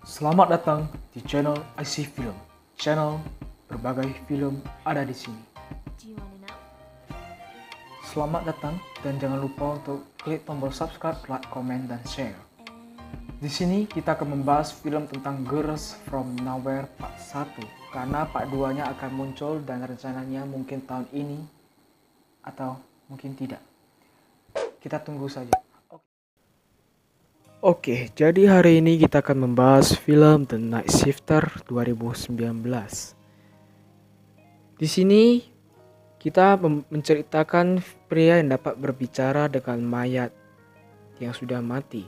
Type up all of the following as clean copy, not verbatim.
Selamat datang di channel IC Film. Channel berbagai film ada di sini. Selamat datang dan jangan lupa untuk klik tombol subscribe, like, comment, dan share. Di sini kita akan membahas film tentang Girls from Nowhere Part 1 karena Part 2-nya akan muncul dan rencananya mungkin tahun ini atau mungkin tidak. Kita tunggu saja. Oke, jadi hari ini kita akan membahas film The Night Shifter 2019. Di sini kita menceritakan pria yang dapat berbicara dengan mayat yang sudah mati.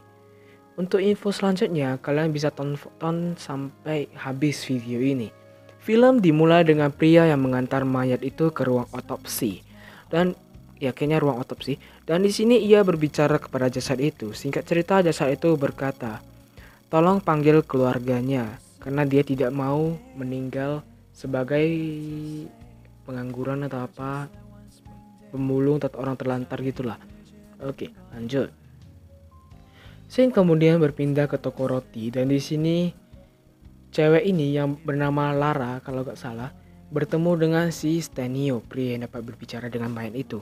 Untuk info selanjutnya, kalian bisa tonton sampai habis video ini. Film dimulai dengan pria yang mengantar mayat itu ke ruang otopsi dan kayaknya ruang otopsi. Dan di sini ia berbicara kepada jasad itu. Singkat cerita, jasad itu berkata, "Tolong panggil keluarganya karena dia tidak mau meninggal sebagai pengangguran atau apa, pemulung atau orang terlantar gitulah." Oke, lanjut. Scene kemudian berpindah ke toko roti dan di sini cewek ini yang bernama Lara kalau gak salah bertemu dengan si Stenio, pria yang dapat berbicara dengan mayat itu.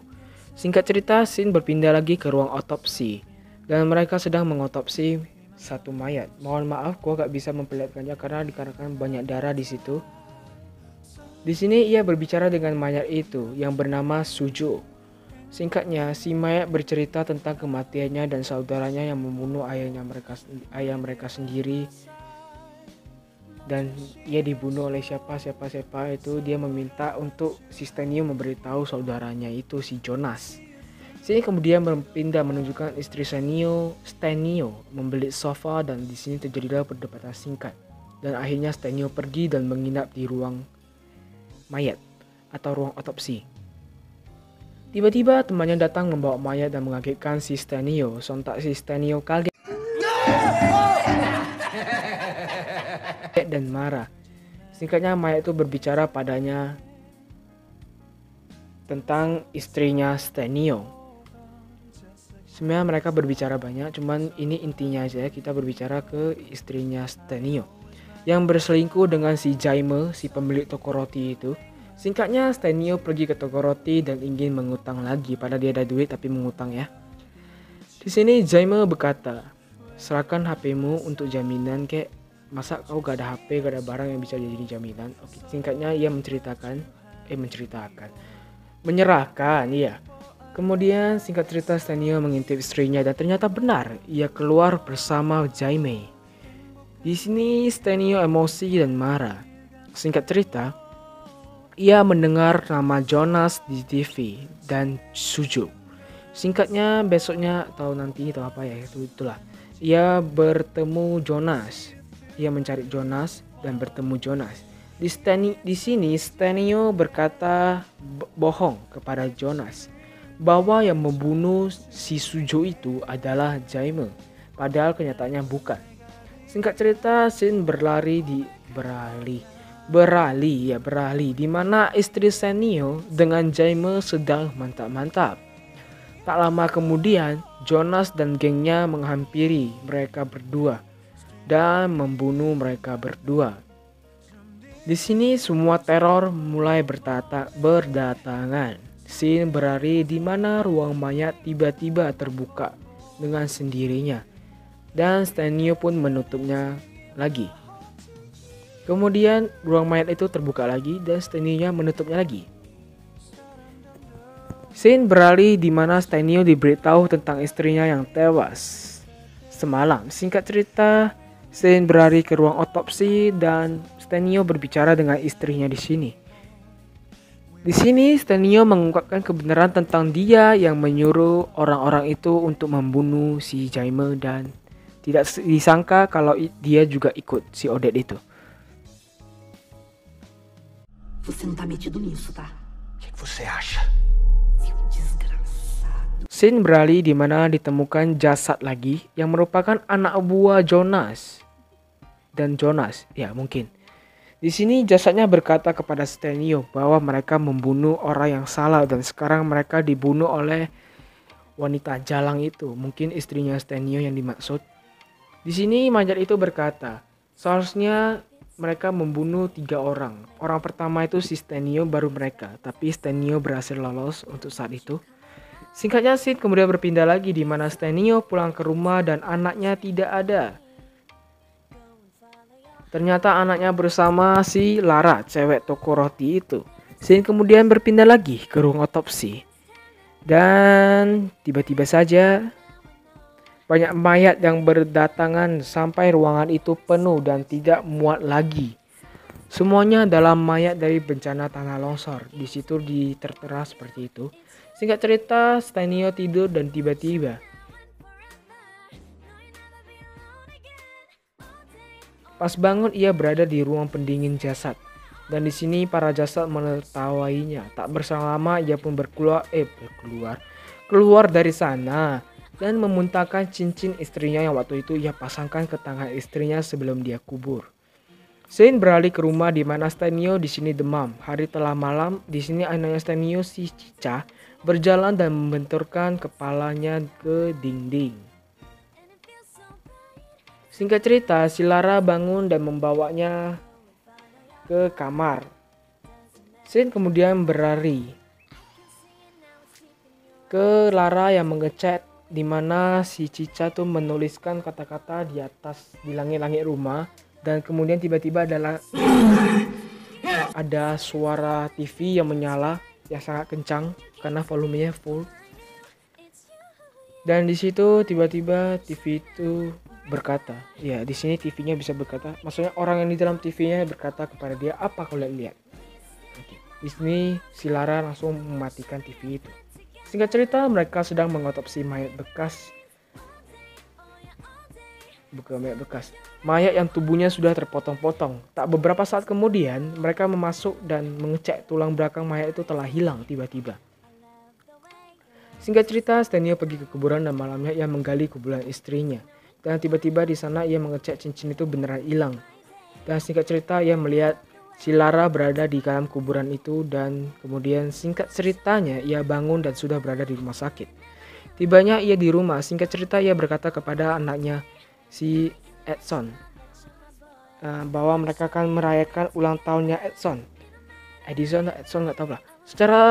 Singkat cerita, scene berpindah lagi ke ruang otopsi dan mereka sedang mengotopsi satu mayat. Mohon maaf, gua gak bisa memperlihatkannya karena dikarenakan banyak darah di situ. Di sini ia berbicara dengan mayat itu yang bernama Sujo. Singkatnya, si mayat bercerita tentang kematiannya dan saudaranya yang membunuh ayah mereka sendiri. Dan ia dibunuh oleh siapa itu. Dia meminta untuk si Stenio memberitahu saudaranya itu si Jonas. Sini kemudian berpindah menunjukkan istri Stenio membeli sofa dan di sini terjadilah perdebatan singkat. Dan akhirnya Stenio pergi dan menginap di ruang mayat atau ruang otopsi. Tiba-tiba temannya datang membawa mayat dan mengagetkan si Stenio. Sontak si Stenio kaget dan marah. Singkatnya, mayat itu berbicara padanya tentang istrinya Stenio. Sebenarnya mereka berbicara banyak, cuman ini intinya aja, kita berbicara ke istrinya Stenio yang berselingkuh dengan si Jaime, si pemilik toko roti itu. Singkatnya, Stenio pergi ke toko roti dan ingin mengutang lagi, padahal dia ada duit tapi mengutang ya. Di sini Jaime berkata, "Serahkan HP-mu untuk jaminan kek. Masa kau gak ada HP, gak ada barang yang bisa jadi jaminan?" Oke, singkatnya ia menyerahkan, iya. Kemudian singkat cerita Stenio mengintip istrinya dan ternyata benar, ia keluar bersama Jaime. Di sini Stenio emosi dan marah. Singkat cerita, ia mendengar nama Jonas di TV dan Sujo. Singkatnya besoknya atau nanti atau apa ya, itulah. Ia bertemu Jonas. Ia mencari Jonas dan bertemu Jonas. Di sini Stenio berkata bohong kepada Jonas bahwa yang membunuh si Sujo itu adalah Jaime, padahal kenyataannya bukan. Singkat cerita, scene beralih di mana istri Stenio dengan Jaime sedang mantap-mantap. Tak lama kemudian, Jonas dan gengnya menghampiri mereka berdua dan membunuh mereka berdua. Di sini semua teror mulai berdatangan. Scene berlari di mana ruang mayat tiba-tiba terbuka dengan sendirinya dan Stenio pun menutupnya lagi. Kemudian ruang mayat itu terbuka lagi dan Stenio menutupnya lagi. Scene beralih di mana Stenio diberitahu tentang istrinya yang tewas semalam. Singkat cerita, scene berlari ke ruang otopsi dan Stenio berbicara dengan istrinya di sini. Di sini Stenio mengungkapkan kebenaran tentang dia yang menyuruh orang-orang itu untuk membunuh si Jaime dan tidak disangka kalau dia juga ikut si Odette itu. Você não tá metido nisso, tá? O que você acha? Desgraçado. Scene beralih di mana ditemukan jasad lagi yang merupakan anak buah Jonas. Dan Jonas, ya mungkin. Di sini jasadnya berkata kepada Stenio bahwa mereka membunuh orang yang salah dan sekarang mereka dibunuh oleh wanita jalang itu, mungkin istrinya Stenio yang dimaksud. Di sini mayat itu berkata, Seharusnya mereka membunuh 3 orang. Orang pertama itu si Stenio, baru mereka. Tapi Stenio berhasil lolos untuk saat itu. Singkatnya, scene kemudian berpindah lagi di mana Stenio pulang ke rumah dan anaknya tidak ada. Ternyata anaknya bersama si Lara, cewek toko roti itu. Scene kemudian berpindah lagi ke ruang otopsi. Dan tiba-tiba saja banyak mayat yang berdatangan sampai ruangan itu penuh dan tidak muat lagi. Semuanya dalam mayat dari bencana tanah longsor. Di situ tertera seperti itu. Singkat cerita, Stenio tidur dan tiba-tiba pas bangun ia berada di ruang pendingin jasad. Dan di sini para jasad menertawainya. Tak berselang lama ia pun keluar dari sana dan memuntahkan cincin istrinya yang waktu itu ia pasangkan ke tangan istrinya sebelum dia kubur. Shane beralih ke rumah di mana Stenio di sini demam. Hari telah malam, di sini anaknya Stenio si Cica berjalan dan membenturkan kepalanya ke dinding. Singkat cerita, si Lara bangun dan membawanya ke kamar. Shane kemudian berlari ke Lara yang mengecek di mana si Cica tuh menuliskan kata-kata di atas di langit-langit rumah, dan kemudian tiba-tiba ada suara TV yang menyala yang sangat kencang karena volumenya full. Dan di situ tiba-tiba TV itu berkata, ya di sini TV-nya bisa berkata, maksudnya orang yang di dalam TV-nya berkata kepada dia, apa kau lihat? Di sini si Lara langsung mematikan TV itu. Singkat cerita, mereka sedang mengotopsi mayat bekas. Mayat yang tubuhnya sudah terpotong-potong. Tak beberapa saat kemudian, mereka memasuk dan mengecek tulang belakang mayat itu telah hilang tiba-tiba. Singkat cerita, Stenio pergi ke kuburan dan malamnya ia menggali kuburan istrinya. Dan tiba-tiba di sana ia mengecek cincin itu beneran hilang. Dan singkat cerita, ia melihat si Lara berada di dalam kuburan itu, dan kemudian singkat ceritanya ia bangun dan sudah berada di rumah sakit. Tibanya ia di rumah, singkat cerita ia berkata kepada anaknya si Edson bahwa mereka akan merayakan ulang tahunnya Edson nggak tahu lah. Secara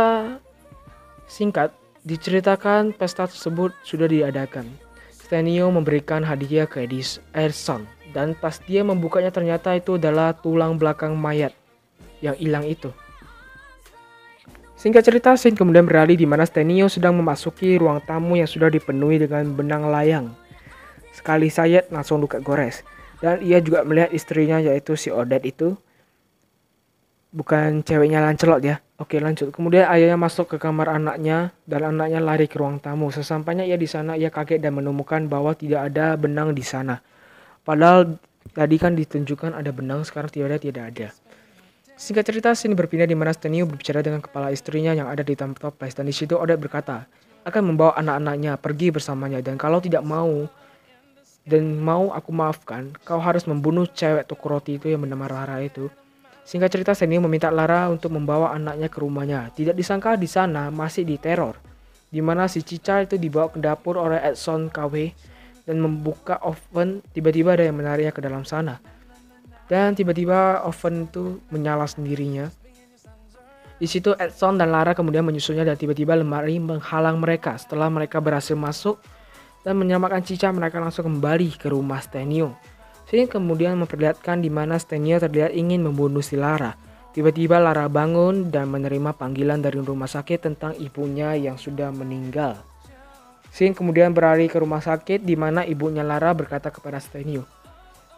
singkat diceritakan pesta tersebut sudah diadakan. Stenio memberikan hadiah ke Edson, dan pas dia membukanya ternyata itu adalah tulang belakang mayat yang hilang itu. Singkat cerita, scene kemudian beralih di mana Stenio sedang memasuki ruang tamu yang sudah dipenuhi dengan benang layang. Sekali sayat langsung luka gores. Dan ia juga melihat istrinya, yaitu si Odette itu. Bukan ceweknya Lancelot ya. Oke, lanjut. Kemudian ayahnya masuk ke kamar anaknya dan anaknya lari ke ruang tamu. Sesampainya ia di sana, ia kaget dan menemukan bahwa tidak ada benang di sana. Padahal tadi kan ditunjukkan ada benang, sekarang tidak ada. Singkat cerita, scene berpindah di mana Stenio berbicara dengan kepala istrinya yang ada di dalam toples, dan di situ Odette berkata akan membawa anak-anaknya pergi bersamanya, dan kalau tidak mau aku maafkan, kau harus membunuh cewek toko roti itu yang bernama Lara itu. Singkat cerita, Stenio meminta Lara untuk membawa anaknya ke rumahnya. Tidak disangka di sana masih diteror, di mana si Cica itu dibawa ke dapur oleh Edson KW dan membuka oven. Tiba-tiba ada yang menariknya ke dalam sana, dan tiba-tiba oven itu menyala sendirinya. Di situ Edson dan Lara kemudian menyusulnya, dan tiba-tiba lemari menghalang mereka. Setelah mereka berhasil masuk dan menyelamatkan Cica, mereka langsung kembali ke rumah Stenio. Scene kemudian memperlihatkan di mana Stenio terlihat ingin membunuh si Lara. Tiba-tiba Lara bangun dan menerima panggilan dari rumah sakit tentang ibunya yang sudah meninggal. Scene kemudian berlari ke rumah sakit di mana ibunya Lara berkata kepada Stenio,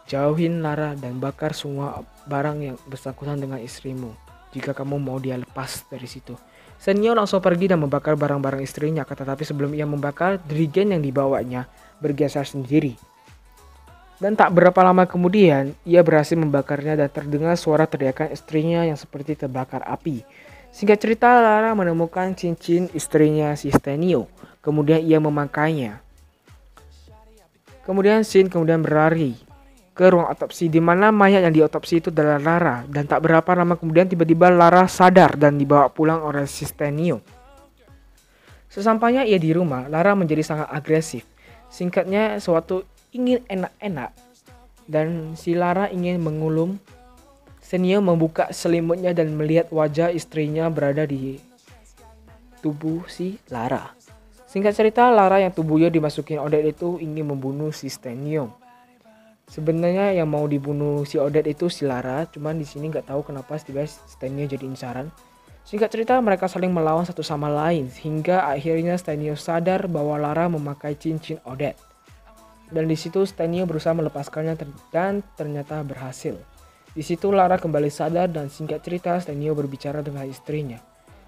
jauhin Lara dan bakar semua barang yang bersangkutan dengan istrimu jika kamu mau dia lepas dari situ. Stenio langsung pergi dan membakar barang-barang istrinya, tetapi sebelum ia membakar, dirigen yang dibawanya bergeser sendiri. Dan tak berapa lama kemudian, ia berhasil membakarnya dan terdengar suara teriakan istrinya yang seperti terbakar api. Singkat cerita, Lara menemukan cincin istrinya si Stenio. Kemudian ia memakainya. Kemudian scene kemudian berlari ke ruang otopsi di mana mayat yang diotopsi itu adalah Lara, dan tak berapa lama kemudian tiba-tiba Lara sadar dan dibawa pulang oleh si Stenio. Sesampainya ia di rumah, Lara menjadi sangat agresif. Singkatnya, sewaktu ingin enak-enak, dan si Lara ingin mengulum. Stenio membuka selimutnya dan melihat wajah istrinya berada di tubuh si Lara. Singkat cerita, Lara yang tubuhnya dimasukin Odette itu ingin membunuh si Stenio. Sebenarnya yang mau dibunuh si Odette itu si Lara, cuman di sini nggak tahu kenapa tiba-tiba Stenio jadi incaran. Singkat cerita, mereka saling melawan satu sama lain hingga akhirnya Stenio sadar bahwa Lara memakai cincin Odette. Dan di situ Stenio berusaha melepaskannya dan ternyata berhasil. Di situ Lara kembali sadar dan singkat cerita Stenio berbicara dengan istrinya.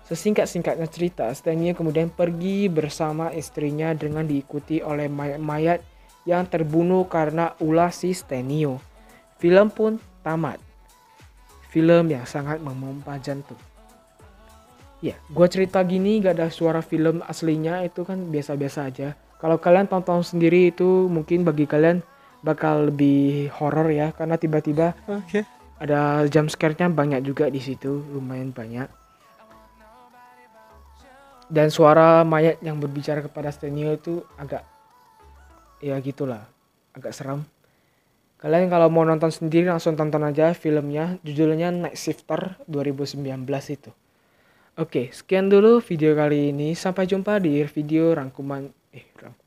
Sesingkat-singkatnya cerita, Stenio kemudian pergi bersama istrinya dengan diikuti oleh mayat-mayat yang terbunuh karena ulah si Stenio. Film pun tamat. Film yang sangat memompa jantung. Ya, gua cerita gini gak ada suara film aslinya, itu kan biasa-biasa aja. Kalau kalian tonton sendiri itu mungkin bagi kalian bakal lebih horor ya, karena tiba-tiba ada jump scare-nya banyak juga di situ, lumayan banyak. Dan suara mayat yang berbicara kepada Stenio itu agak ya gitulah, agak seram. Kalian kalau mau nonton sendiri langsung tonton aja filmnya, judulnya Night Shifter 2019 itu. Oke, sekian dulu video kali ini. Sampai jumpa di rangkuman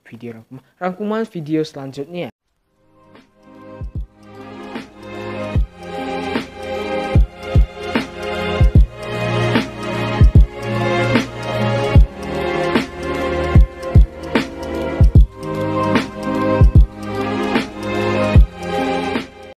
video selanjutnya.